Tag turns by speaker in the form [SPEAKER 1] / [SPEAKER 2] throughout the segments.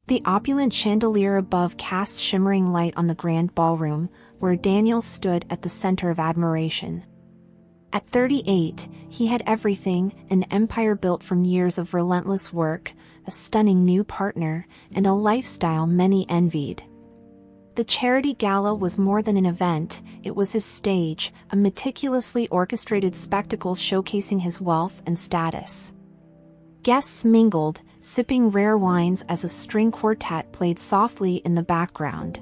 [SPEAKER 1] The opulent chandelier above cast shimmering light on the grand ballroom, where Daniel stood at the center of admiration. At 38, he had everything: an empire built from years of relentless work, a stunning new partner, and a lifestyle many envied. The charity gala was more than an event, it was his stage, a meticulously orchestrated spectacle showcasing his wealth and status. Guests mingled, sipping rare wines as a string quartet played softly in the background.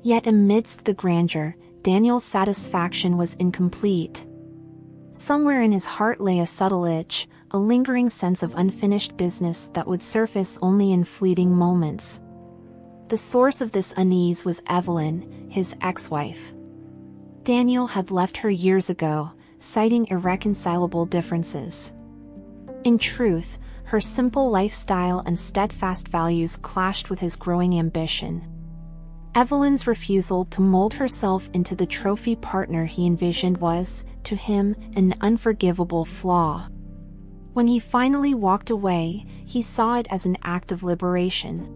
[SPEAKER 1] Yet amidst the grandeur, Daniel's satisfaction was incomplete. Somewhere in his heart lay a subtle itch, a lingering sense of unfinished business that would surface only in fleeting moments. The source of this unease was Evelyn, his ex-wife. Daniel had left her years ago, citing irreconcilable differences. In truth, her simple lifestyle and steadfast values clashed with his growing ambition. Evelyn's refusal to mold herself into the trophy partner he envisioned was, to him, an unforgivable flaw. When he finally walked away, he saw it as an act of liberation.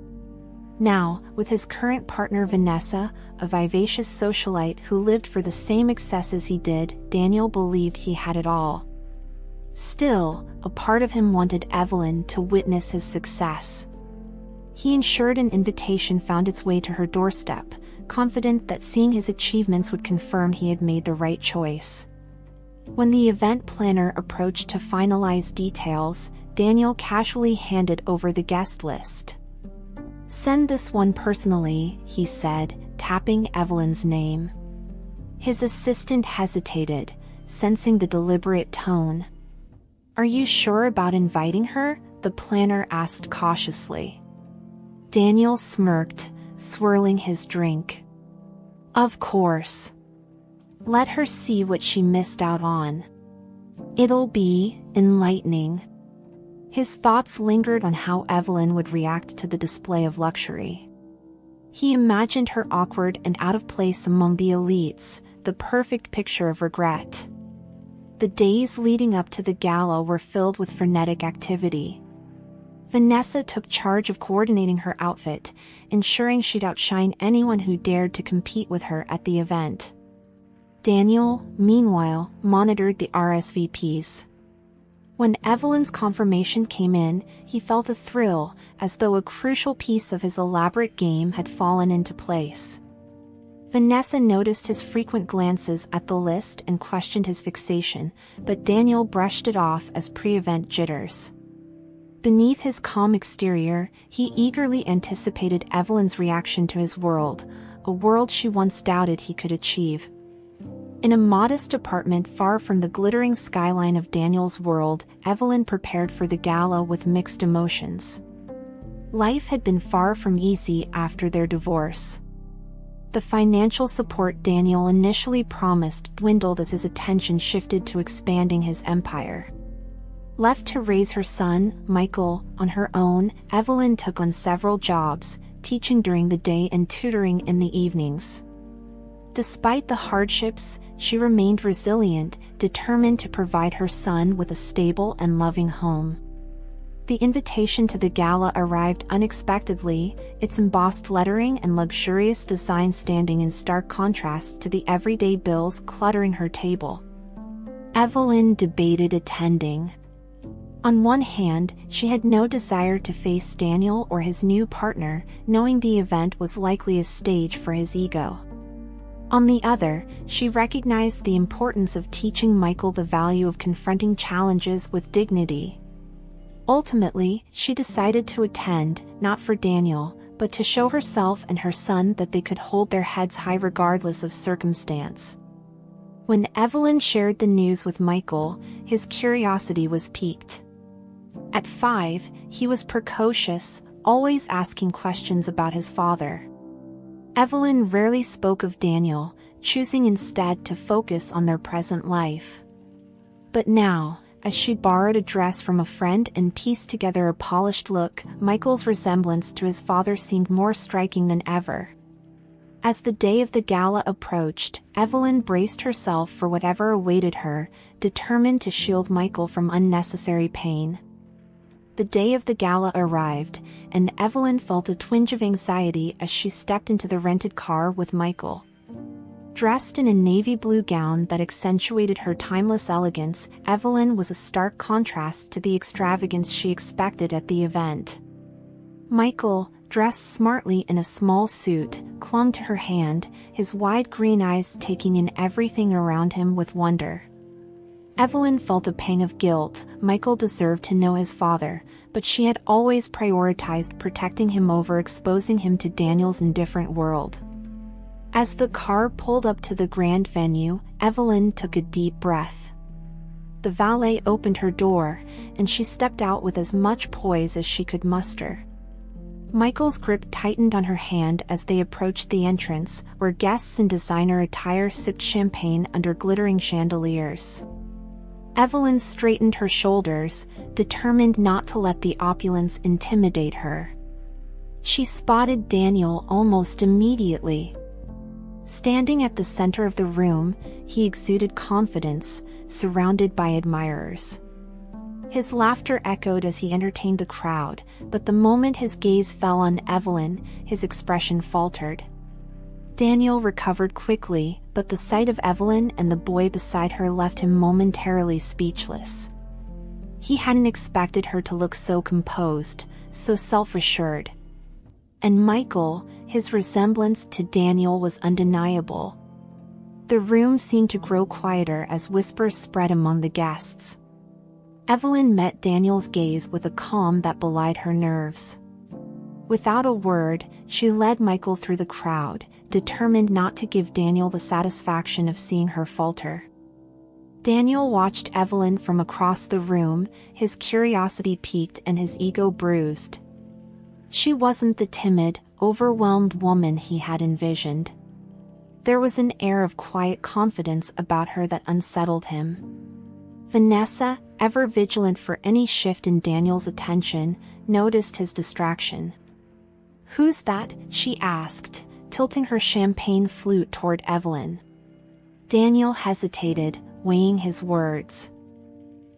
[SPEAKER 1] Now, with his current partner Vanessa, a vivacious socialite who lived for the same excesses he did, Daniel believed he had it all. Still, a part of him wanted Evelyn to witness his success. He ensured an invitation found its way to her doorstep, confident that seeing his achievements would confirm he had made the right choice. When the event planner approached to finalize details, Daniel casually handed over the guest list. "Send this one personally," he said, tapping Evelyn's name. His assistant hesitated, sensing the deliberate tone. "Are you sure about inviting her?" the planner asked cautiously. Daniel smirked, swirling his drink. "Of course. Let her see what she missed out on. It'll be enlightening." His thoughts lingered on how Evelyn would react to the display of luxury. He imagined her awkward and out of place among the elites, the perfect picture of regret. The days leading up to the gala were filled with frenetic activity. Vanessa took charge of coordinating her outfit, ensuring she'd outshine anyone who dared to compete with her at the event. Daniel, meanwhile, monitored the RSVPs. When Evelyn's confirmation came in, he felt a thrill, as though a crucial piece of his elaborate game had fallen into place. Vanessa noticed his frequent glances at the list and questioned his fixation, but Daniel brushed it off as pre-event jitters. Beneath his calm exterior, he eagerly anticipated Evelyn's reaction to his world, a world she once doubted he could achieve. In a modest apartment far from the glittering skyline of Daniel's world, Evelyn prepared for the gala with mixed emotions. Life had been far from easy after their divorce. The financial support Daniel initially promised dwindled as his attention shifted to expanding his empire. Left to raise her son, Michael, on her own, Evelyn took on several jobs, teaching during the day and tutoring in the evenings. Despite the hardships, she remained resilient, determined to provide her son with a stable and loving home. The invitation to the gala arrived unexpectedly, its embossed lettering and luxurious design standing in stark contrast to the everyday bills cluttering her table. Evelyn debated attending. On one hand, she had no desire to face Daniel or his new partner, knowing the event was likely a stage for his ego. On the other, she recognized the importance of teaching Michael the value of confronting challenges with dignity. Ultimately, she decided to attend, not for Daniel, but to show herself and her son that they could hold their heads high regardless of circumstance. When Evelyn shared the news with Michael, his curiosity was piqued. At 5, he was precocious, always asking questions about his father. Evelyn rarely spoke of Daniel, choosing instead to focus on their present life. But now, as she borrowed a dress from a friend and pieced together a polished look, Michael's resemblance to his father seemed more striking than ever. As the day of the gala approached, Evelyn braced herself for whatever awaited her, determined to shield Michael from unnecessary pain. The day of the gala arrived, and Evelyn felt a twinge of anxiety as she stepped into the rented car with Michael. Dressed in a navy blue gown that accentuated her timeless elegance, Evelyn was a stark contrast to the extravagance she expected at the event. Michael, dressed smartly in a small suit, clung to her hand, his wide green eyes taking in everything around him with wonder. Evelyn felt a pang of guilt. Michael deserved to know his father, but she had always prioritized protecting him over exposing him to Daniel's indifferent world. As the car pulled up to the grand venue, Evelyn took a deep breath. The valet opened her door, and she stepped out with as much poise as she could muster. Michael's grip tightened on her hand as they approached the entrance, where guests in designer attire sipped champagne under glittering chandeliers. Evelyn straightened her shoulders, determined not to let the opulence intimidate her. She spotted Daniel almost immediately. Standing at the center of the room, he exuded confidence, surrounded by admirers. His laughter echoed as he entertained the crowd, but the moment his gaze fell on Evelyn, his expression faltered. Daniel recovered quickly, but the sight of Evelyn and the boy beside her left him momentarily speechless. He hadn't expected her to look so composed, so self-assured. And Michael, his resemblance to Daniel was undeniable. The room seemed to grow quieter as whispers spread among the guests. Evelyn met Daniel's gaze with a calm that belied her nerves. Without a word, she led Michael through the crowd, determined not to give Daniel the satisfaction of seeing her falter. Daniel watched Evelyn from across the room, his curiosity piqued and his ego bruised. She wasn't the timid, overwhelmed woman he had envisioned. There was an air of quiet confidence about her that unsettled him. Vanessa, ever vigilant for any shift in Daniel's attention, noticed his distraction. "Who's that?" she asked, tilting her champagne flute toward Evelyn. Daniel hesitated, weighing his words.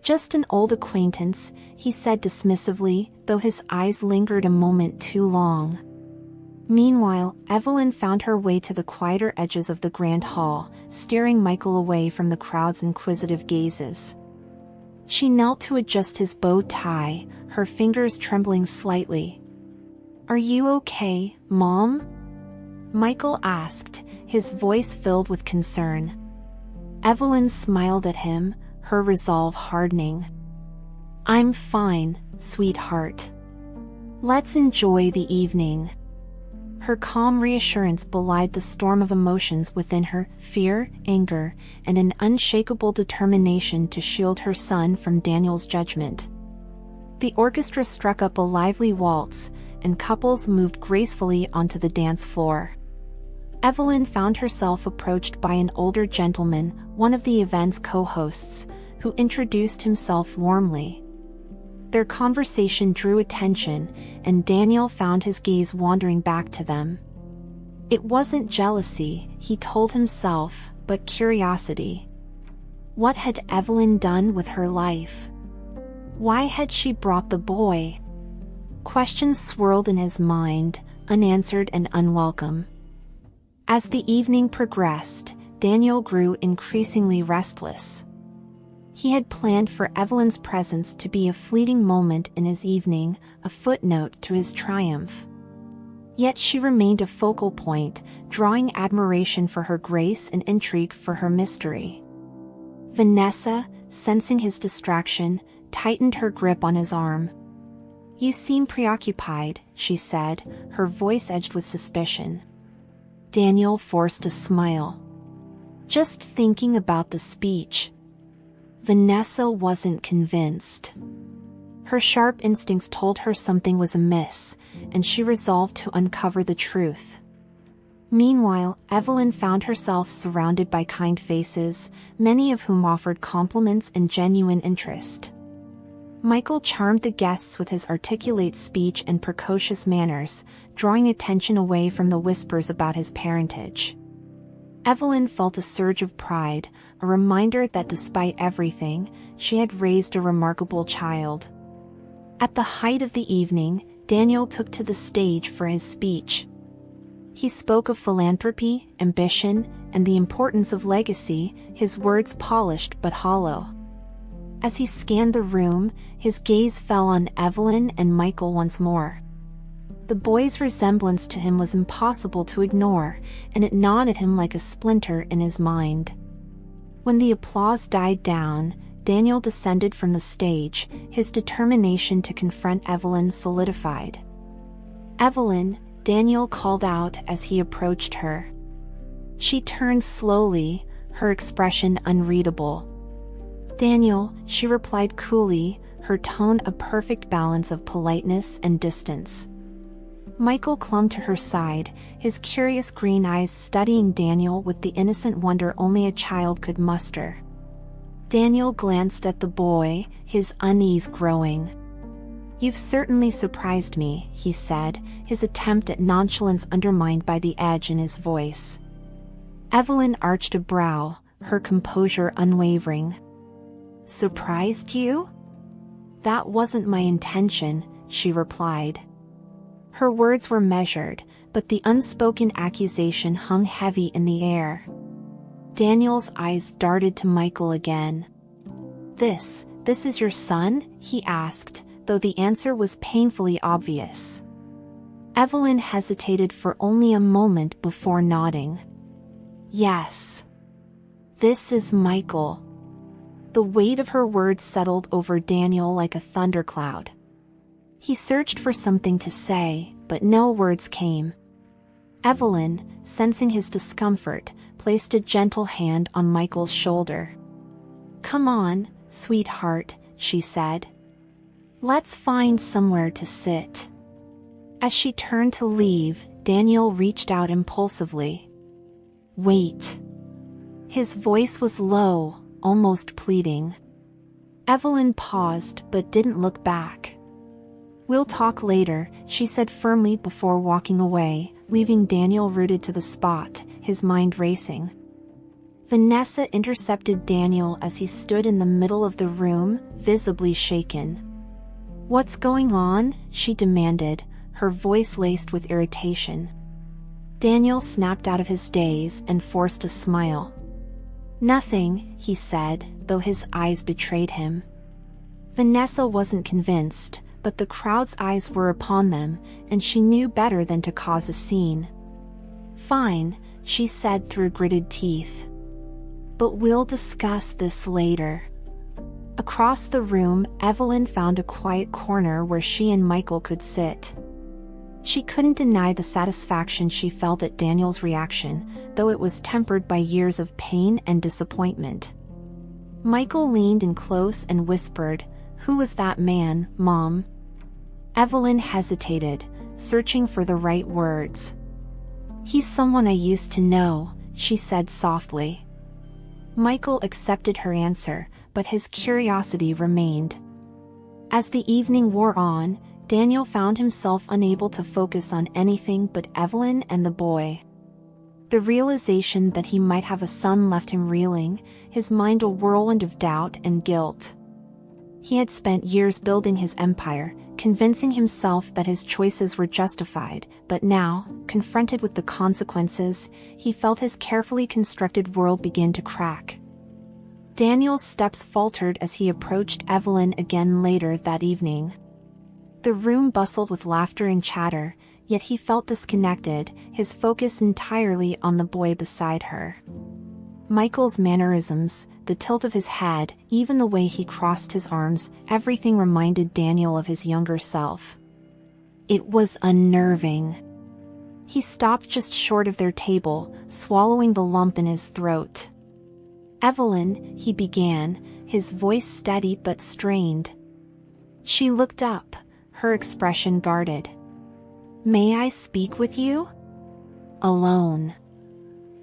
[SPEAKER 1] "Just an old acquaintance," he said dismissively, though his eyes lingered a moment too long. Meanwhile, Evelyn found her way to the quieter edges of the grand hall, steering Michael away from the crowd's inquisitive gazes. She knelt to adjust his bow tie, her fingers trembling slightly. "Are you okay, Mom?" Michael asked, his voice filled with concern. Evelyn smiled at him, her resolve hardening. "I'm fine, sweetheart. Let's enjoy the evening." Her calm reassurance belied the storm of emotions within her, fear, anger, and an unshakable determination to shield her son from Daniel's judgment. The orchestra struck up a lively waltz, and couples moved gracefully onto the dance floor. Evelyn found herself approached by an older gentleman, one of the event's co-hosts, who introduced himself warmly. Their conversation drew attention, and Daniel found his gaze wandering back to them. It wasn't jealousy, he told himself, but curiosity. What had Evelyn done with her life? Why had she brought the boy? Questions swirled in his mind, unanswered and unwelcome. As the evening progressed, Daniel grew increasingly restless. He had planned for Evelyn's presence to be a fleeting moment in his evening, a footnote to his triumph. Yet she remained a focal point, drawing admiration for her grace and intrigue for her mystery. Vanessa, sensing his distraction, tightened her grip on his arm. "You seem preoccupied," she said, her voice edged with suspicion. Daniel forced a smile. "Just thinking about the speech." Vanessa wasn't convinced. Her sharp instincts told her something was amiss, and she resolved to uncover the truth. Meanwhile, Evelyn found herself surrounded by kind faces, many of whom offered compliments and genuine interest. Michael charmed the guests with his articulate speech and precocious manners, drawing attention away from the whispers about his parentage. Evelyn felt a surge of pride, a reminder that despite everything, she had raised a remarkable child. At the height of the evening, Daniel took to the stage for his speech. He spoke of philanthropy, ambition, and the importance of legacy, his words polished but hollow. As he scanned the room, his gaze fell on Evelyn and Michael once more. The boy's resemblance to him was impossible to ignore, and it gnawed at him like a splinter in his mind. When the applause died down, Daniel descended from the stage, his determination to confront Evelyn solidified. "Evelyn," Daniel called out as he approached her. She turned slowly, her expression unreadable. "Daniel," she replied coolly, her tone a perfect balance of politeness and distance. Michael clung to her side, his curious green eyes studying Daniel with the innocent wonder only a child could muster. Daniel glanced at the boy, his unease growing. "You've certainly surprised me," he said, his attempt at nonchalance undermined by the edge in his voice. Evelyn arched a brow, her composure unwavering. "Surprised you?" "That wasn't my intention," she replied. Her words were measured, but the unspoken accusation hung heavy in the air. Daniel's eyes darted to Michael again. This is your son?" he asked, though the answer was painfully obvious. Evelyn hesitated for only a moment before nodding. "Yes. This is Michael." The weight of her words settled over Daniel like a thundercloud. He searched for something to say, but no words came. Evelyn, sensing his discomfort, placed a gentle hand on Michael's shoulder. "Come on, sweetheart," she said. "Let's find somewhere to sit." As she turned to leave, Daniel reached out impulsively. "Wait." His voice was low, almost pleading. Evelyn paused but didn't look back. "We'll talk later," she said firmly before walking away, leaving Daniel rooted to the spot, his mind racing. Vanessa intercepted Daniel as he stood in the middle of the room, visibly shaken. "What's going on?" she demanded, her voice laced with irritation. Daniel snapped out of his daze and forced a smile. "Nothing," he said, though his eyes betrayed him. Vanessa wasn't convinced, but the crowd's eyes were upon them, and she knew better than to cause a scene. "Fine," she said through gritted teeth. "But we'll discuss this later." Across the room, Evelyn found a quiet corner where she and Michael could sit. She couldn't deny the satisfaction she felt at Daniel's reaction, though it was tempered by years of pain and disappointment. Michael leaned in close and whispered, "Who was that man, Mom?" Evelyn hesitated, searching for the right words. "He's someone I used to know," she said softly. Michael accepted her answer, but his curiosity remained. As the evening wore on, Daniel found himself unable to focus on anything but Evelyn and the boy. The realization that he might have a son left him reeling, his mind a whirlwind of doubt and guilt. He had spent years building his empire, convincing himself that his choices were justified, but now, confronted with the consequences, he felt his carefully constructed world begin to crack. Daniel's steps faltered as he approached Evelyn again later that evening. The room bustled with laughter and chatter, yet he felt disconnected, his focus entirely on the boy beside her. Michael's mannerisms, the tilt of his head, even the way he crossed his arms, everything reminded Daniel of his younger self. It was unnerving. He stopped just short of their table, swallowing the lump in his throat. "Evelyn," he began, his voice steady but strained. She looked up, her expression guarded. "May I speak with you?" "Alone."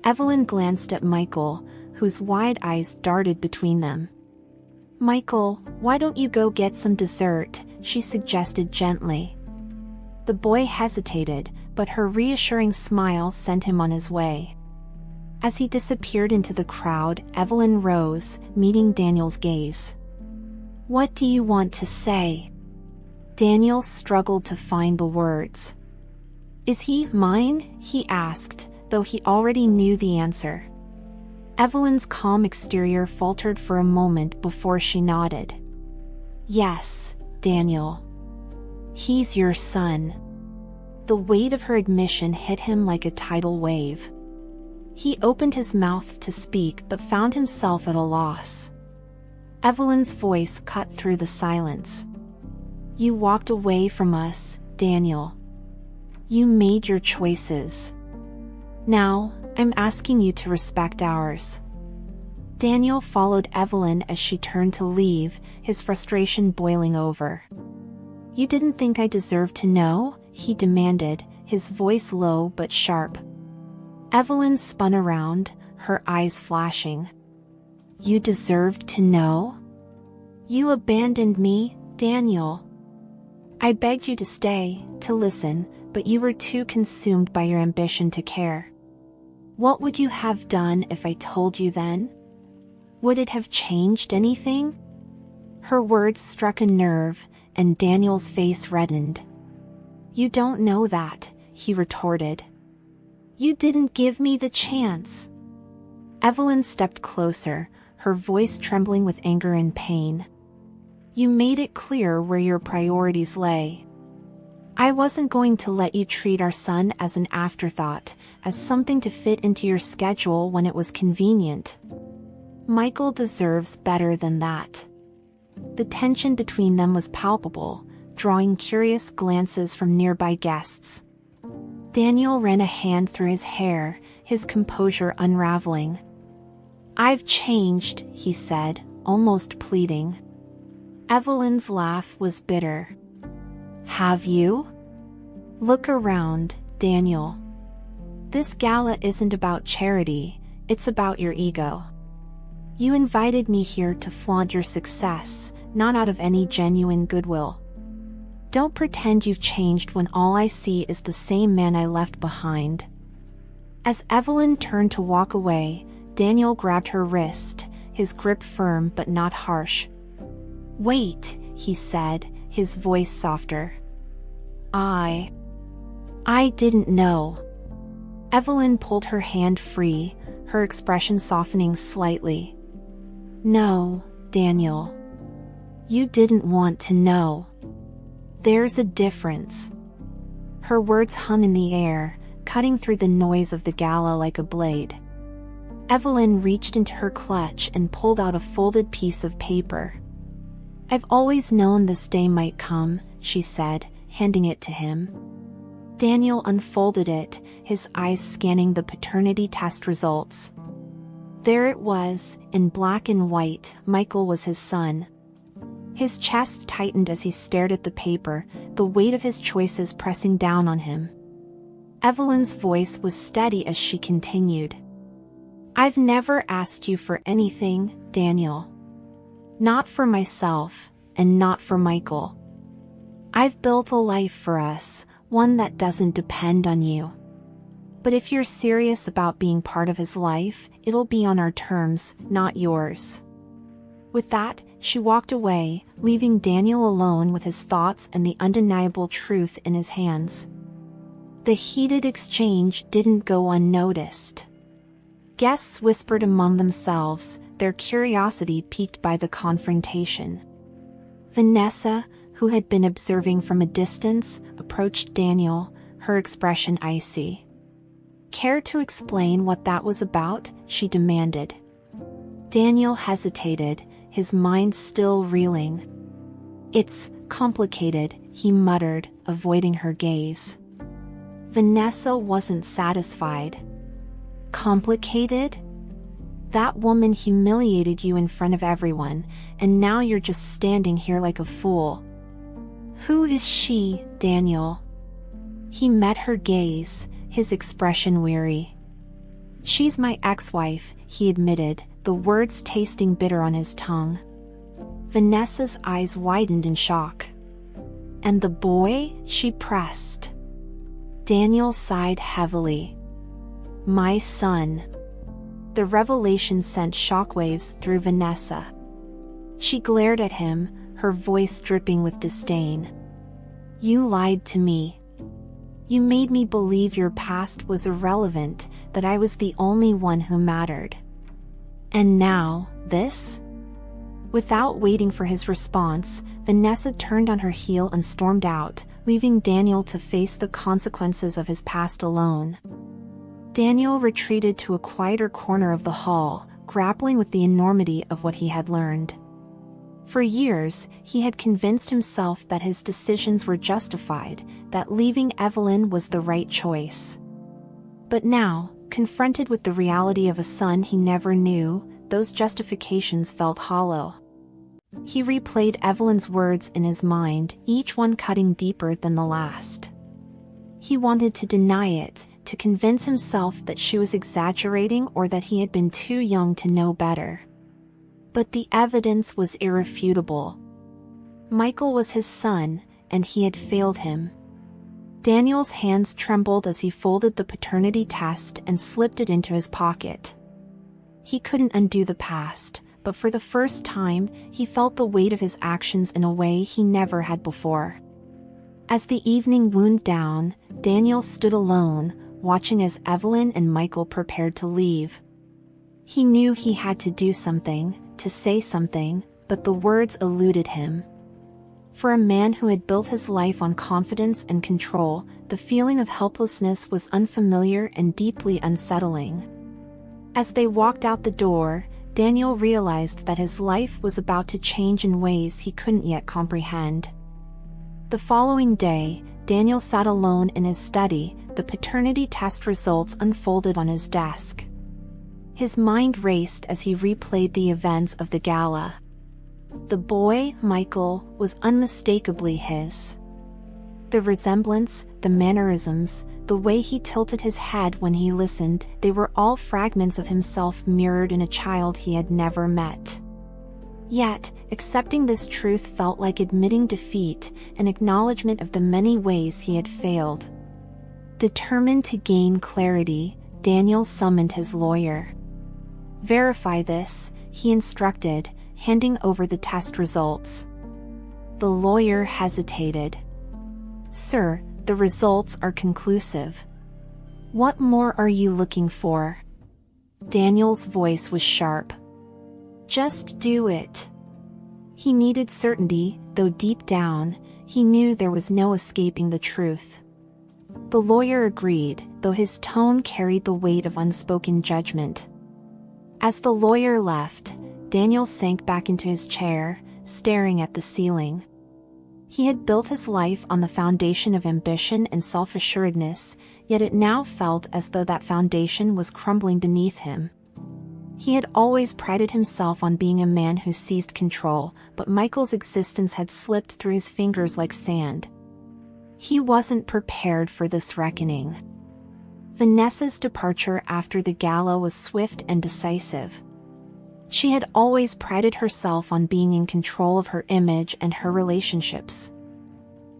[SPEAKER 1] Evelyn glanced at Michael, whose wide eyes darted between them. "Michael, why don't you go get some dessert?" she suggested gently. The boy hesitated, but her reassuring smile sent him on his way. As he disappeared into the crowd, Evelyn rose, meeting Daniel's gaze. "What do you want to say?" Daniel struggled to find the words. "Is he mine?" he asked, though he already knew the answer. Evelyn's calm exterior faltered for a moment before she nodded. "Yes, Daniel. He's your son." The weight of her admission hit him like a tidal wave. He opened his mouth to speak but found himself at a loss. Evelyn's voice cut through the silence. "You walked away from us, Daniel. You made your choices. Now, I'm asking you to respect ours." Daniel followed Evelyn as she turned to leave, his frustration boiling over. "You didn't think I deserved to know?" he demanded, his voice low but sharp. Evelyn spun around, her eyes flashing. "You deserved to know? You abandoned me, Daniel. I begged you to stay, to listen, but you were too consumed by your ambition to care. What would you have done if I told you then? Would it have changed anything?" Her words struck a nerve, and Daniel's face reddened. "You don't know that," he retorted. "You didn't give me the chance." Evelyn stepped closer, her voice trembling with anger and pain. "You made it clear where your priorities lay. I wasn't going to let you treat our son as an afterthought, as something to fit into your schedule when it was convenient. Michael deserves better than that." The tension between them was palpable, drawing curious glances from nearby guests. Daniel ran a hand through his hair, his composure unraveling. "I've changed," he said, almost pleading. Evelyn's laugh was bitter. "Have you? Look around, Daniel. This gala isn't about charity, it's about your ego. You invited me here to flaunt your success, not out of any genuine goodwill. Don't pretend you've changed when all I see is the same man I left behind." As Evelyn turned to walk away, Daniel grabbed her wrist, his grip firm but not harsh. "Wait," he said, his voice softer. I didn't know." Evelyn pulled her hand free, her expression softening slightly. "No, Daniel. You didn't want to know. There's a difference." Her words hung in the air, cutting through the noise of the gala like a blade. Evelyn reached into her clutch and pulled out a folded piece of paper. "I've always known this day might come," she said, handing it to him. Daniel unfolded it, his eyes scanning the paternity test results. There it was, in black and white, Michael was his son. His chest tightened as he stared at the paper, the weight of his choices pressing down on him. Evelyn's voice was steady as she continued. "I've never asked you for anything, Daniel. Not for myself, and not for Michael. I've built a life for us, one that doesn't depend on you. But if you're serious about being part of his life, it'll be on our terms, not yours." With that, she walked away, leaving Daniel alone with his thoughts and the undeniable truth in his hands. The heated exchange didn't go unnoticed. Guests whispered among themselves, their curiosity piqued by the confrontation. Vanessa, who had been observing from a distance, approached Daniel, her expression icy. "Care to explain what that was about?" she demanded. Daniel hesitated, his mind still reeling. "It's complicated," he muttered, avoiding her gaze. Vanessa wasn't satisfied. "Complicated? That woman humiliated you in front of everyone, and now you're just standing here like a fool." "Who is she, Daniel?" He met her gaze, his expression weary. "She's my ex-wife," he admitted, the words tasting bitter on his tongue. Vanessa's eyes widened in shock. "And the boy?" she pressed. Daniel sighed heavily. "My son." The revelation sent shockwaves through Vanessa. She glared at him, her voice dripping with disdain. You lied to me. You made me believe your past was irrelevant, that I was the only one who mattered. And now, this?" Without waiting for his response, Vanessa turned on her heel and stormed out, leaving Daniel to face the consequences of his past alone. Daniel retreated to a quieter corner of the hall, grappling with the enormity of what he had learned. For years, he had convinced himself that his decisions were justified, that leaving Evelyn was the right choice. But now, confronted with the reality of a son he never knew, those justifications felt hollow. He replayed Evelyn's words in his mind, each one cutting deeper than the last. He wanted to deny it, to convince himself that she was exaggerating or that he had been too young to know better. But the evidence was irrefutable. Michael was his son, and he had failed him. Daniel's hands trembled as he folded the paternity test and slipped it into his pocket. He couldn't undo the past, but for the first time, he felt the weight of his actions in a way he never had before. As the evening wound down, Daniel stood alone, watching as Evelyn and Michael prepared to leave. He knew he had to do something, to say something, but the words eluded him. For a man who had built his life on confidence and control, the feeling of helplessness was unfamiliar and deeply unsettling. As they walked out the door, Daniel realized that his life was about to change in ways he couldn't yet comprehend. The following day, Daniel sat alone in his study, the paternity test results unfolded on his desk. His mind raced as he replayed the events of the gala. The boy, Michael, was unmistakably his. The resemblance, the mannerisms, the way he tilted his head when he listened, they were all fragments of himself mirrored in a child he had never met. Yet, accepting this truth felt like admitting defeat, an acknowledgement of the many ways he had failed. Determined to gain clarity, Daniel summoned his lawyer. "Verify this," he instructed, handing over the test results. The lawyer hesitated. "Sir, the results are conclusive. What more are you looking for?" Daniel's voice was sharp. "Just do it." He needed certainty, though deep down, he knew there was no escaping the truth. The lawyer agreed, though his tone carried the weight of unspoken judgment. As the lawyer left, Daniel sank back into his chair, staring at the ceiling. He had built his life on the foundation of ambition and self-assuredness, yet it now felt as though that foundation was crumbling beneath him. He had always prided himself on being a man who seized control, but Michael's existence had slipped through his fingers like sand. He wasn't prepared for this reckoning. Vanessa's departure after the gala was swift and decisive. She had always prided herself on being in control of her image and her relationships.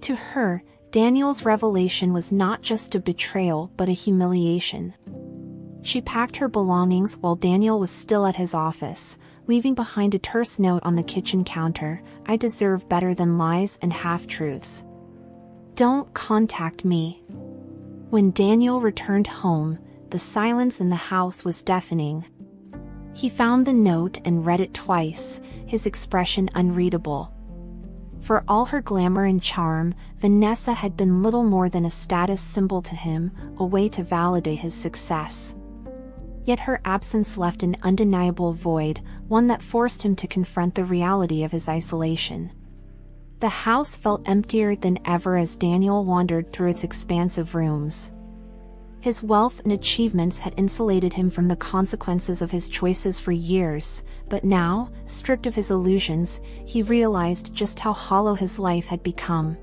[SPEAKER 1] To her, Daniel's revelation was not just a betrayal but a humiliation. She packed her belongings while Daniel was still at his office, leaving behind a terse note on the kitchen counter: "I deserve better than lies and half-truths. Don't contact me." When Daniel returned home, the silence in the house was deafening. He found the note and read it twice, his expression unreadable. For all her glamour and charm, Vanessa had been little more than a status symbol to him, a way to validate his success. Yet her absence left an undeniable void, one that forced him to confront the reality of his isolation. The house felt emptier than ever as Daniel wandered through its expansive rooms. His wealth and achievements had insulated him from the consequences of his choices for years, but now, stripped of his illusions, he realized just how hollow his life had become.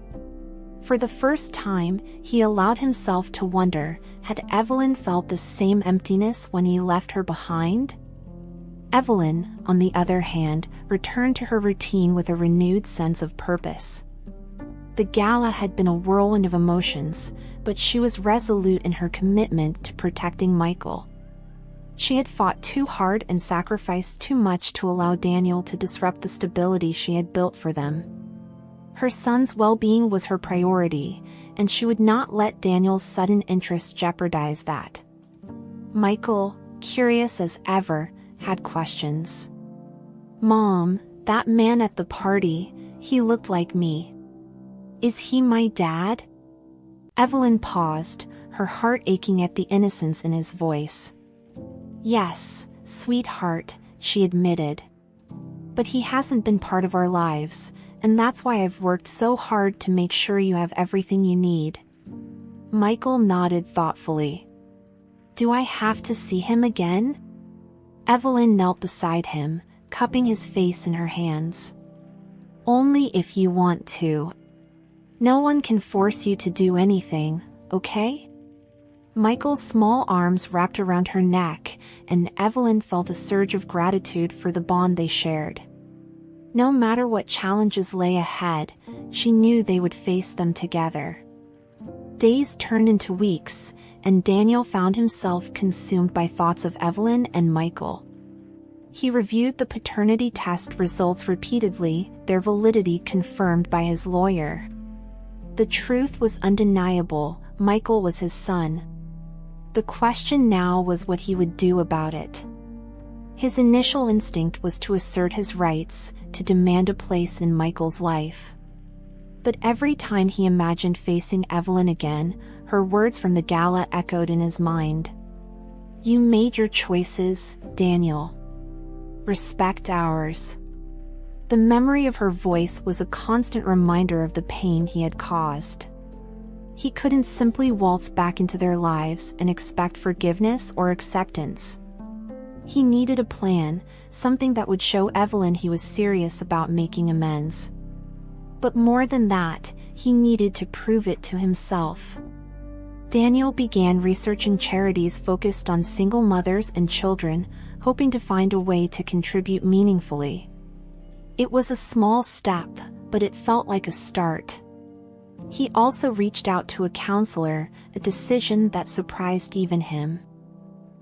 [SPEAKER 1] For the first time, he allowed himself to wonder, had Evelyn felt the same emptiness when he left her behind? Evelyn, on the other hand, returned to her routine with a renewed sense of purpose. The gala had been a whirlwind of emotions, but she was resolute in her commitment to protecting Michael. She had fought too hard and sacrificed too much to allow Daniel to disrupt the stability she had built for them. Her son's well-being was her priority, and she would not let Daniel's sudden interest jeopardize that. Michael, curious as ever, had questions. "Mom, that man at the party, he looked like me. Is he my dad?" Evelyn paused, her heart aching at the innocence in his voice. "Yes, sweetheart," she admitted. "But he hasn't been part of our lives, and that's why I've worked so hard to make sure you have everything you need." Michael nodded thoughtfully. "Do I have to see him again?" Evelyn knelt beside him, cupping his face in her hands. "Only if you want to. No one can force you to do anything, okay?" Michael's small arms wrapped around her neck, and Evelyn felt a surge of gratitude for the bond they shared. No matter what challenges lay ahead, she knew they would face them together. Days turned into weeks, and Daniel found himself consumed by thoughts of Evelyn and Michael. He reviewed the paternity test results repeatedly, their validity confirmed by his lawyer. The truth was undeniable: Michael was his son. The question now was what he would do about it. His initial instinct was to assert his rights, to demand a place in Michael's life. But every time he imagined facing Evelyn again, her words from the gala echoed in his mind. "You made your choices, Daniel. Respect ours." The memory of her voice was a constant reminder of the pain he had caused. He couldn't simply waltz back into their lives and expect forgiveness or acceptance. He needed a plan, something that would show Evelyn he was serious about making amends. But more than that, he needed to prove it to himself. Daniel began researching charities focused on single mothers and children, hoping to find a way to contribute meaningfully. It was a small step, but it felt like a start. He also reached out to a counselor, a decision that surprised even him.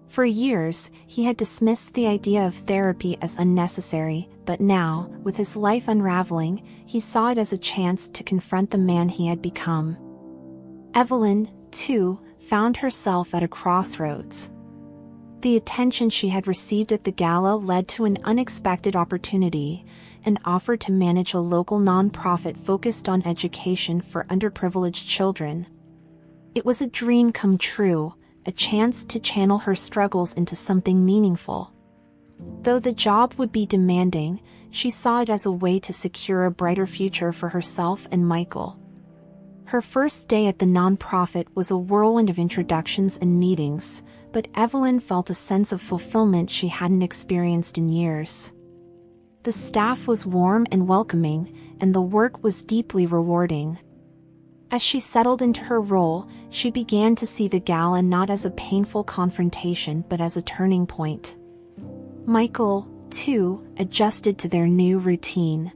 [SPEAKER 1] For years, he had dismissed the idea of therapy as unnecessary, but now, with his life unraveling, he saw it as a chance to confront the man he had become. Evelyn, too, found herself at a crossroads. The attention she had received at the gala led to an unexpected opportunity, an offer to manage a local nonprofit focused on education for underprivileged children. It was a dream come true, a chance to channel her struggles into something meaningful. Though the job would be demanding, she saw it as a way to secure a brighter future for herself and Michael. Her first day at the nonprofit was a whirlwind of introductions and meetings, but Evelyn felt a sense of fulfillment she hadn't experienced in years. The staff was warm and welcoming, and the work was deeply rewarding. As she settled into her role, she began to see the gala not as a painful confrontation but as a turning point. Michael, too, adjusted to their new routine.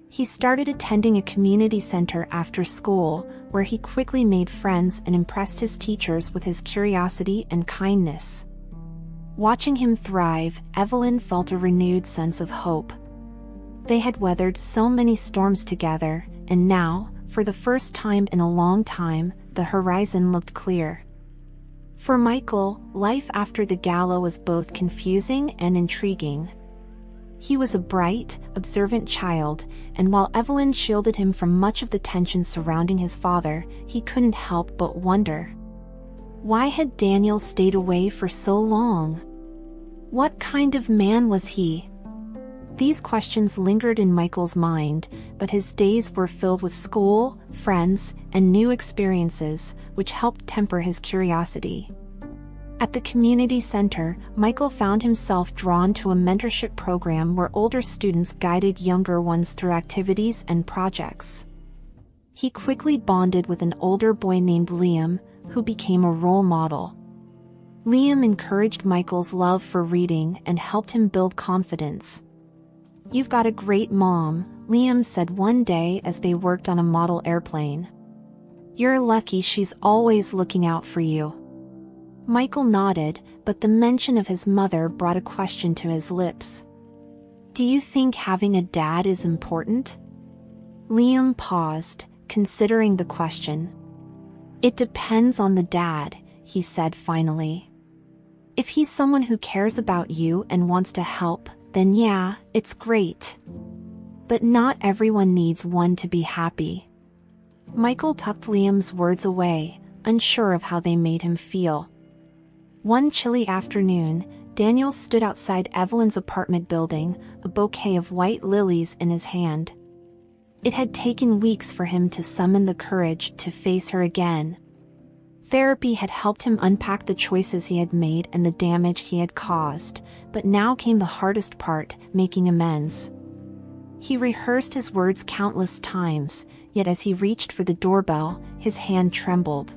[SPEAKER 1] He started attending a community center after school, where he quickly made friends and impressed his teachers with his curiosity and kindness. Watching him thrive, Evelyn felt a renewed sense of hope. They had weathered so many storms together, and now, for the first time in a long time, the horizon looked clear. For Michael, life after the gala was both confusing and intriguing. He was a bright, observant child, and while Evelyn shielded him from much of the tension surrounding his father, he couldn't help but wonder. Why had Daniel stayed away for so long? What kind of man was he? These questions lingered in Michael's mind, but his days were filled with school, friends, and new experiences, which helped temper his curiosity. At the community center, Michael found himself drawn to a mentorship program where older students guided younger ones through activities and projects. He quickly bonded with an older boy named Liam, who became a role model. Liam encouraged Michael's love for reading and helped him build confidence. "You've got a great mom," Liam said one day as they worked on a model airplane. "You're lucky she's always looking out for you." Michael nodded, but the mention of his mother brought a question to his lips. "Do you think having a dad is important?" Liam paused, considering the question. It depends on the dad, he said finally. If he's someone who cares about you and wants to help, then yeah, it's great. But not everyone needs one to be happy. Michael tucked Liam's words away, unsure of how they made him feel. One chilly afternoon, Daniel stood outside Evelyn's apartment building, a bouquet of white lilies in his hand. It had taken weeks for him to summon the courage to face her again. Therapy had helped him unpack the choices he had made and the damage he had caused, but now came the hardest part, making amends. He rehearsed his words countless times, yet as he reached for the doorbell, his hand trembled.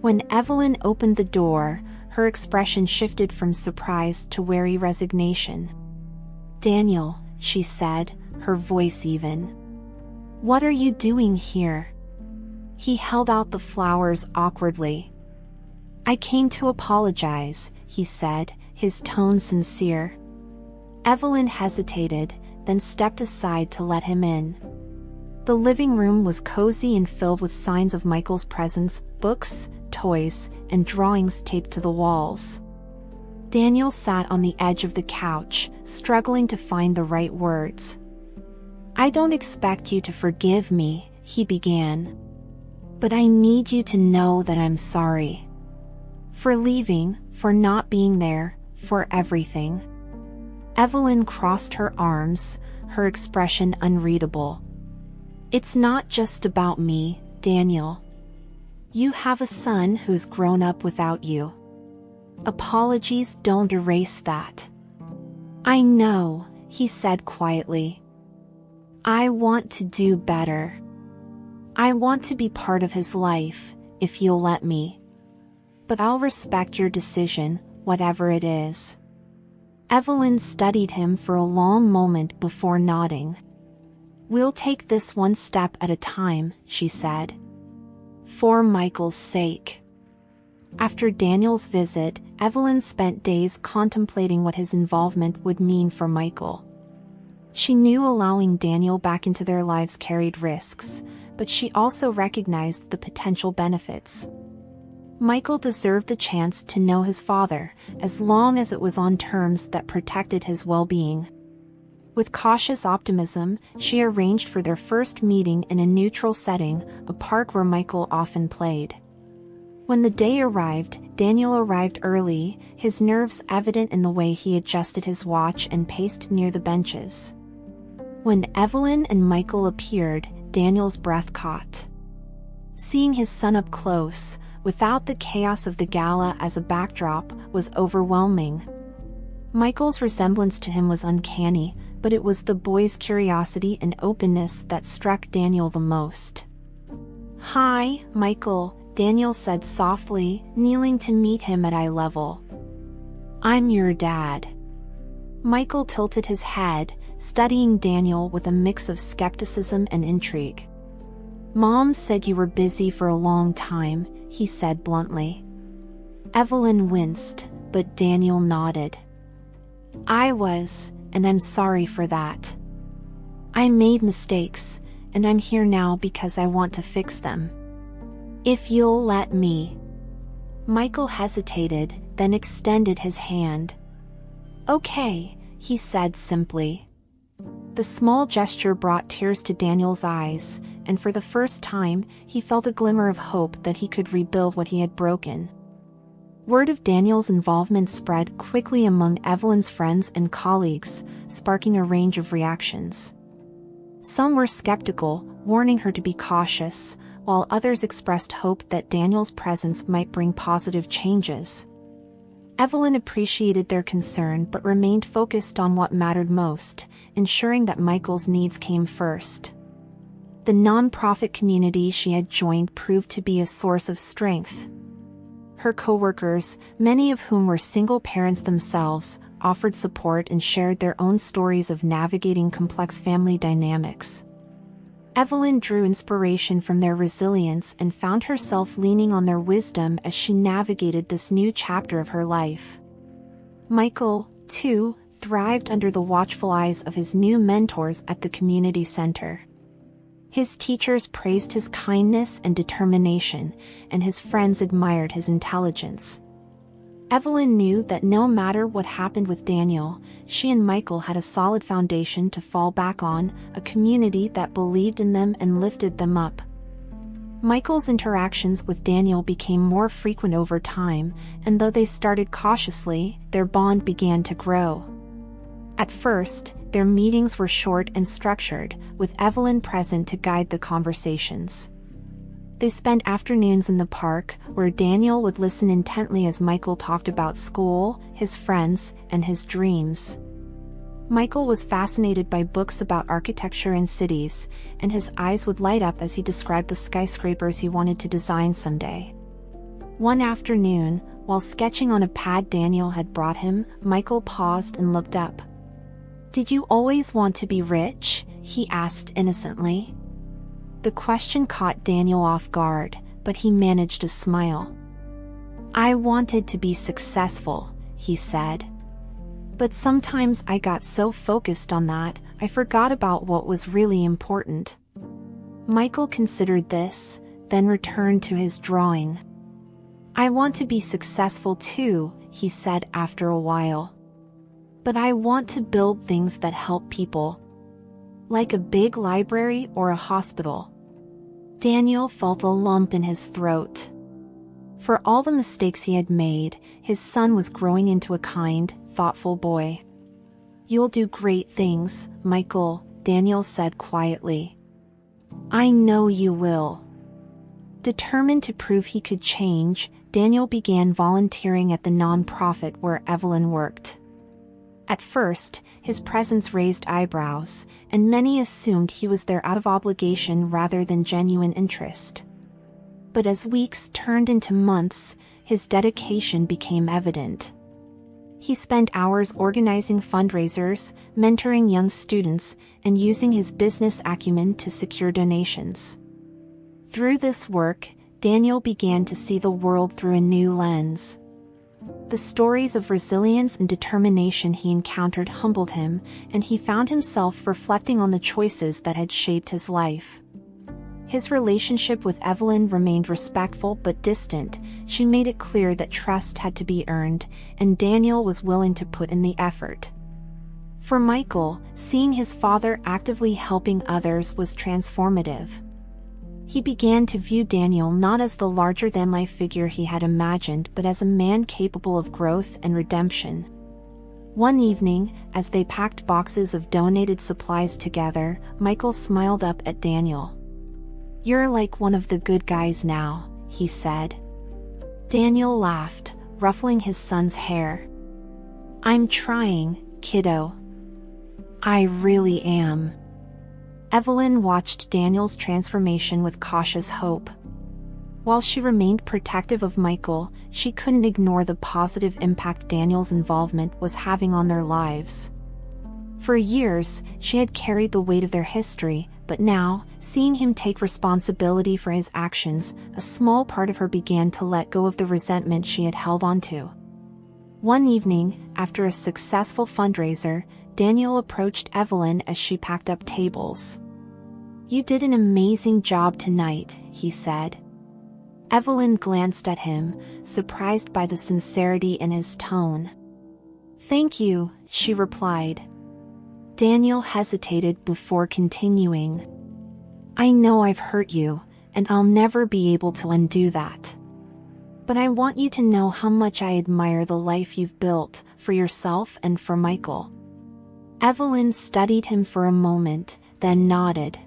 [SPEAKER 1] When Evelyn opened the door, her expression shifted from surprise to wary resignation. "Daniel," she said, her voice even. "What are you doing here?" He held out the flowers awkwardly. "I came to apologize," he said, his tone sincere. Evelyn hesitated, then stepped aside to let him in. The living room was cozy and filled with signs of Michael's presence, books, toys, and drawings taped to the walls. Daniel sat on the edge of the couch, struggling to find the right words. "I don't expect you to forgive me," he began. "But I need you to know that I'm sorry. For leaving, for not being there, for everything." Evelyn crossed her arms, her expression unreadable. "It's not just about me, Daniel. You have a son who's grown up without you. Apologies don't erase that." "I know," he said quietly. "I want to do better. I want to be part of his life, if you'll let me. But I'll respect your decision, whatever it is." Evelyn studied him for a long moment before nodding. "We'll take this one step at a time," she said. "For Michael's sake." After Daniel's visit, Evelyn spent days contemplating what his involvement would mean for Michael. She knew allowing Daniel back into their lives carried risks, but she also recognized the potential benefits. Michael deserved the chance to know his father, as long as it was on terms that protected his well-being. With cautious optimism, she arranged for their first meeting in a neutral setting, a park where Michael often played. When the day arrived, Daniel arrived early, his nerves evident in the way he adjusted his watch and paced near the benches. When Evelyn and Michael appeared, Daniel's breath caught. Seeing his son up close, without the chaos of the gala as a backdrop, was overwhelming. Michael's resemblance to him was uncanny, but it was the boy's curiosity and openness that struck Daniel the most. "Hi, Michael," Daniel said softly, kneeling to meet him at eye level. "I'm your dad." Michael tilted his head, studying Daniel with a mix of skepticism and intrigue. "Mom said you were busy for a long time," he said bluntly. Evelyn winced, but Daniel nodded. "I was, and I'm sorry for that. I made mistakes, and I'm here now because I want to fix them. If you'll let me." Michael hesitated, then extended his hand. "Okay," he said simply. The small gesture brought tears to Daniel's eyes, and for the first time, he felt a glimmer of hope that he could rebuild what he had broken. Word of Daniel's involvement spread quickly among Evelyn's friends and colleagues, sparking a range of reactions. Some were skeptical, warning her to be cautious, while others expressed hope that Daniel's presence might bring positive changes. Evelyn appreciated their concern but remained focused on what mattered most, ensuring that Michael's needs came first. The nonprofit community she had joined proved to be a source of strength. Her coworkers, many of whom were single parents themselves, offered support and shared their own stories of navigating complex family dynamics. Evelyn drew inspiration from their resilience and found herself leaning on their wisdom as she navigated this new chapter of her life. Michael, too, thrived under the watchful eyes of his new mentors at the community center. His teachers praised his kindness and determination, and his friends admired his intelligence. Evelyn knew that no matter what happened with Daniel, she and Michael had a solid foundation to fall back on, a community that believed in them and lifted them up. Michael's interactions with Daniel became more frequent over time, and though they started cautiously, their bond began to grow. At first, their meetings were short and structured, with Evelyn present to guide the conversations. They spent afternoons in the park, where Daniel would listen intently as Michael talked about school, his friends, and his dreams. Michael was fascinated by books about architecture and cities, and his eyes would light up as he described the skyscrapers he wanted to design someday. One afternoon, while sketching on a pad Daniel had brought him, Michael paused and looked up. "Did you always want to be rich?" he asked innocently. The question caught Daniel off guard, but he managed to smile. "I wanted to be successful," he said. "But sometimes I got so focused on that, I forgot about what was really important." Michael considered this, then returned to his drawing. "I want to be successful too," he said after a while. "But I want to build things that help people. Like a big library or a hospital." Daniel felt a lump in his throat. For all the mistakes he had made, his son was growing into a kind, thoughtful boy. "You'll do great things, Michael," Daniel said quietly. "I know you will." Determined to prove he could change, Daniel began volunteering at the nonprofit where Evelyn worked. At first, his presence raised eyebrows, and many assumed he was there out of obligation rather than genuine interest. But as weeks turned into months, his dedication became evident. He spent hours organizing fundraisers, mentoring young students, and using his business acumen to secure donations. Through this work, Daniel began to see the world through a new lens. The stories of resilience and determination he encountered humbled him, and he found himself reflecting on the choices that had shaped his life. His relationship with Evelyn remained respectful but distant. She made it clear that trust had to be earned, and Daniel was willing to put in the effort. For Michael, seeing his father actively helping others was transformative. He began to view Daniel not as the larger-than-life figure he had imagined, but as a man capable of growth and redemption. One evening, as they packed boxes of donated supplies together, Michael smiled up at Daniel. "You're like one of the good guys now," he said. Daniel laughed, ruffling his son's hair. "I'm trying, kiddo. I really am." Evelyn watched Daniel's transformation with cautious hope. While she remained protective of Michael, she couldn't ignore the positive impact Daniel's involvement was having on their lives. For years, she had carried the weight of their history, but now, seeing him take responsibility for his actions, a small part of her began to let go of the resentment she had held onto. One evening, after a successful fundraiser, Daniel approached Evelyn as she packed up tables. "You did an amazing job tonight," he said. Evelyn glanced at him, surprised by the sincerity in his tone. "Thank you," she replied. Daniel hesitated before continuing. "I know I've hurt you, and I'll never be able to undo that. But I want you to know how much I admire the life you've built, for yourself and for Michael." Evelyn studied him for a moment, then nodded.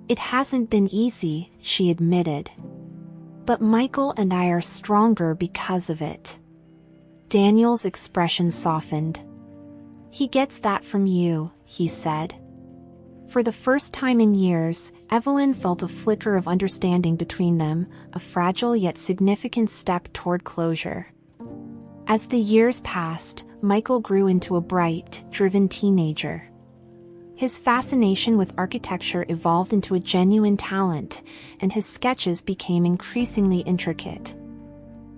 [SPEAKER 1] "It hasn't been easy," she admitted. "But Michael and I are stronger because of it." Daniel's expression softened. "He gets that from you," he said. For the first time in years, Evelyn felt a flicker of understanding between them, a fragile yet significant step toward closure. As the years passed, Michael grew into a bright, driven teenager. His fascination with architecture evolved into a genuine talent, and his sketches became increasingly intricate.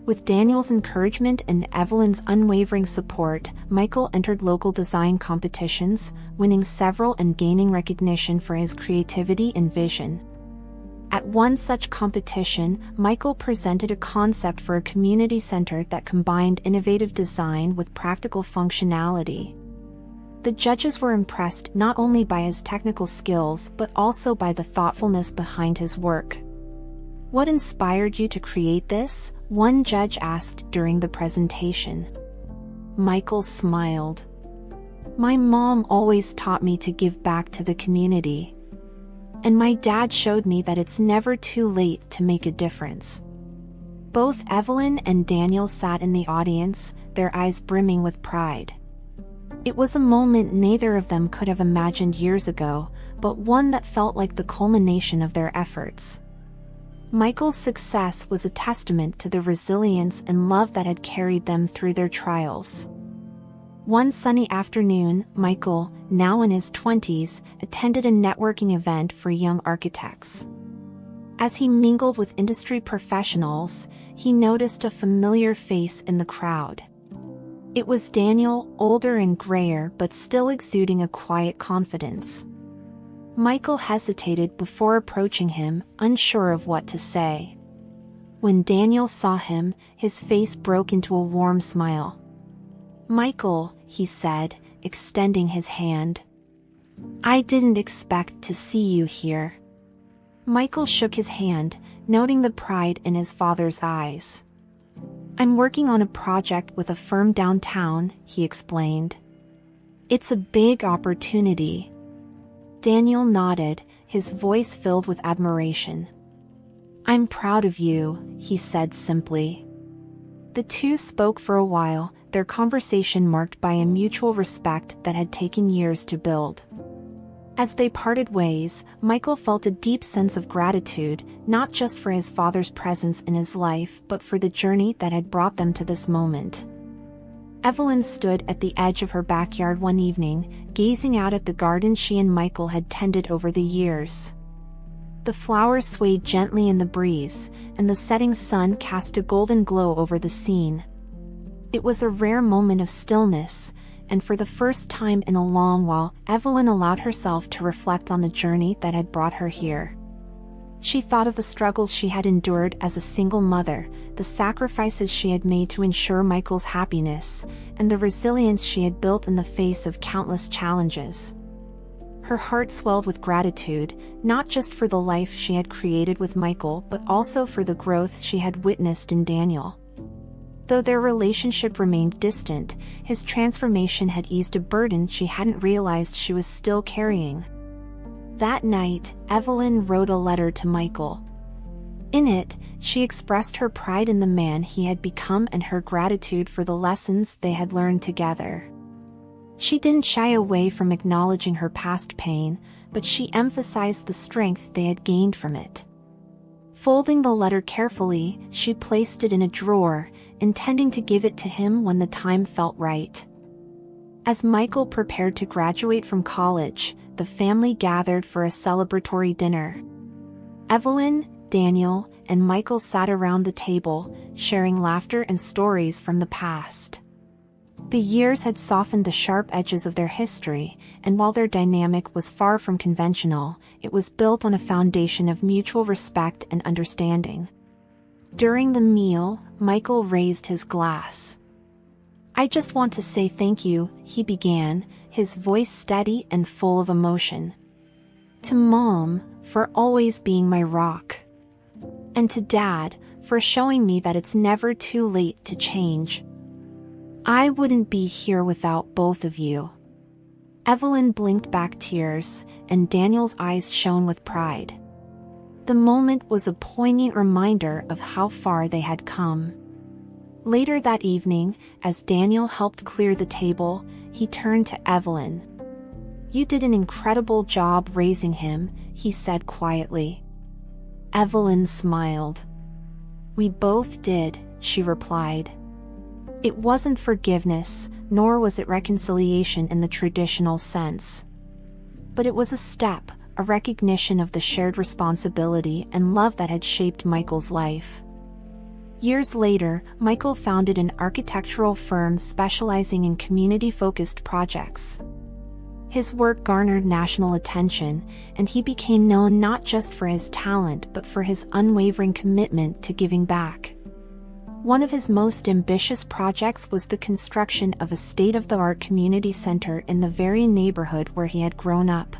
[SPEAKER 1] With Daniel's encouragement and Evelyn's unwavering support, Michael entered local design competitions, winning several and gaining recognition for his creativity and vision. At one such competition, Michael presented a concept for a community center that combined innovative design with practical functionality. The judges were impressed not only by his technical skills but also by the thoughtfulness behind his work. "What inspired you to create this?" one judge asked during the presentation. Michael smiled. "My mom always taught me to give back to the community. And my dad showed me that it's never too late to make a difference." Both Evelyn and Daniel sat in the audience, their eyes brimming with pride. It was a moment neither of them could have imagined years ago, but one that felt like the culmination of their efforts. Michael's success was a testament to the resilience and love that had carried them through their trials. One sunny afternoon, Michael, now in his 20s, attended a networking event for young architects. As he mingled with industry professionals, he noticed a familiar face in the crowd. It was Daniel, older and grayer but still exuding a quiet confidence. Michael hesitated before approaching him, unsure of what to say. When Daniel saw him, his face broke into a warm smile. "Michael," he said, extending his hand. "I didn't expect to see you here." Michael shook his hand, noting the pride in his father's eyes. "I'm working on a project with a firm downtown," he explained. "It's a big opportunity." Daniel nodded, his voice filled with admiration. "I'm proud of you," he said simply. The two spoke for a while, their conversation marked by a mutual respect that had taken years to build. As they parted ways, Michael felt a deep sense of gratitude, not just for his father's presence in his life but for the journey that had brought them to this moment. Evelyn stood at the edge of her backyard one evening, gazing out at the garden she and Michael had tended over the years. The flowers swayed gently in the breeze, and the setting sun cast a golden glow over the scene. It was a rare moment of stillness, and for the first time in a long while, Evelyn allowed herself to reflect on the journey that had brought her here. She thought of the struggles she had endured as a single mother, the sacrifices she had made to ensure Michael's happiness, and the resilience she had built in the face of countless challenges. Her heart swelled with gratitude, not just for the life she had created with Michael but also for the growth she had witnessed in Daniel. Though their relationship remained distant, his transformation had eased a burden she hadn't realized she was still carrying. That night, Evelyn wrote a letter to Michael. In it, she expressed her pride in the man he had become and her gratitude for the lessons they had learned together. She didn't shy away from acknowledging her past pain, but she emphasized the strength they had gained from it. Folding the letter carefully, she placed it in a drawer, intending to give it to him when the time felt right. As Michael prepared to graduate from college, the family gathered for a celebratory dinner. Evelyn, Daniel, and Michael sat around the table, sharing laughter and stories from the past. The years had softened the sharp edges of their history, and while their dynamic was far from conventional, it was built on a foundation of mutual respect and understanding. During the meal, Michael raised his glass. "I just want to say thank you," he began, his voice steady and full of emotion. "To Mom, for always being my rock. And to Dad, for showing me that it's never too late to change. I wouldn't be here without both of you." Evelyn blinked back tears, and Daniel's eyes shone with pride. The moment was a poignant reminder of how far they had come. Later that evening, as Daniel helped clear the table, he turned to Evelyn. "You did an incredible job raising him," he said quietly. Evelyn smiled. "We both did," she replied. It wasn't forgiveness, nor was it reconciliation in the traditional sense. But it was a step, a recognition of the shared responsibility and love that had shaped Michael's life. Years later, Michael founded an architectural firm specializing in community-focused projects. His work garnered national attention, and he became known not just for his talent but for his unwavering commitment to giving back. One of his most ambitious projects was the construction of a state-of-the-art community center in the very neighborhood where he had grown up.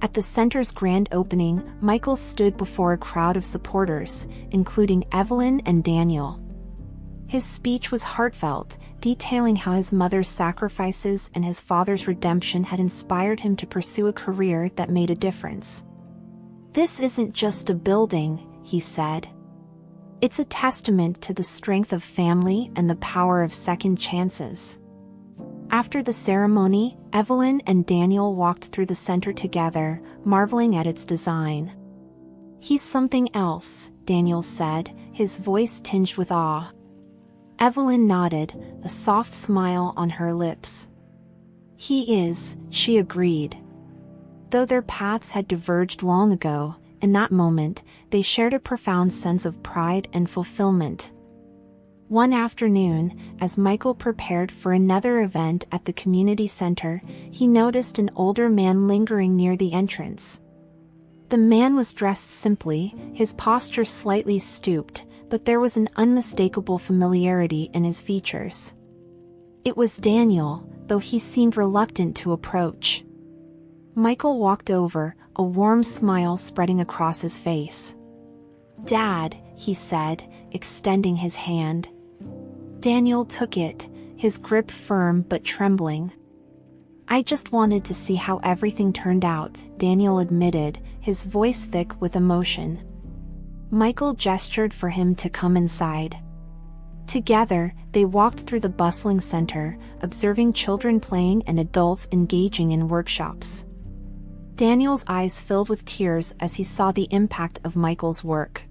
[SPEAKER 1] At the center's grand opening, Michael stood before a crowd of supporters, including Evelyn and Daniel. His speech was heartfelt, detailing how his mother's sacrifices and his father's redemption had inspired him to pursue a career that made a difference. "This isn't just a building," he said. "It's a testament to the strength of family and the power of second chances." After the ceremony, Evelyn and Daniel walked through the center together, marveling at its design. "He's something else," Daniel said, his voice tinged with awe. Evelyn nodded, a soft smile on her lips. "He is," she agreed. Though their paths had diverged long ago, in that moment, they shared a profound sense of pride and fulfillment. One afternoon, as Michael prepared for another event at the community center, he noticed an older man lingering near the entrance. The man was dressed simply, his posture slightly stooped, but there was an unmistakable familiarity in his features. It was Daniel, though he seemed reluctant to approach. Michael walked over, a warm smile spreading across his face. "Dad," he said, extending his hand. Daniel took it, his grip firm but trembling. "I just wanted to see how everything turned out," Daniel admitted, his voice thick with emotion. Michael gestured for him to come inside. Together, they walked through the bustling center, observing children playing and adults engaging in workshops. Daniel's eyes filled with tears as he saw the impact of Michael's work.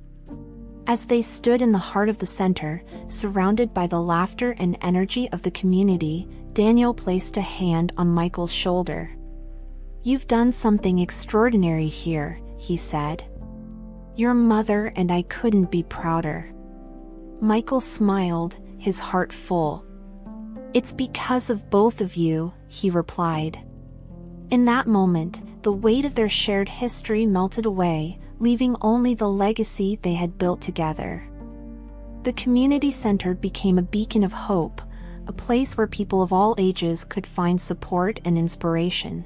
[SPEAKER 1] As they stood in the heart of the center, surrounded by the laughter and energy of the community, Daniel placed a hand on Michael's shoulder. "You've done something extraordinary here," he said. "Your mother and I couldn't be prouder." Michael smiled, his heart full. "It's because of both of you," he replied. In that moment, the weight of their shared history melted away, leaving only the legacy they had built together. The community center became a beacon of hope, a place where people of all ages could find support and inspiration.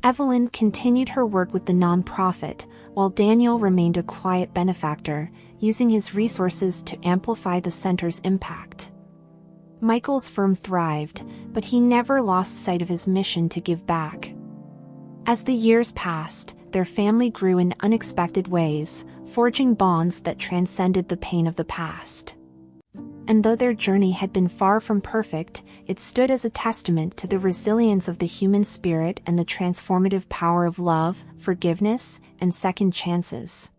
[SPEAKER 1] Evelyn continued her work with the nonprofit, while Daniel remained a quiet benefactor, using his resources to amplify the center's impact. Michael's firm thrived, but he never lost sight of his mission to give back. As the years passed, their family grew in unexpected ways, forging bonds that transcended the pain of the past. And though their journey had been far from perfect, it stood as a testament to the resilience of the human spirit and the transformative power of love, forgiveness, and second chances.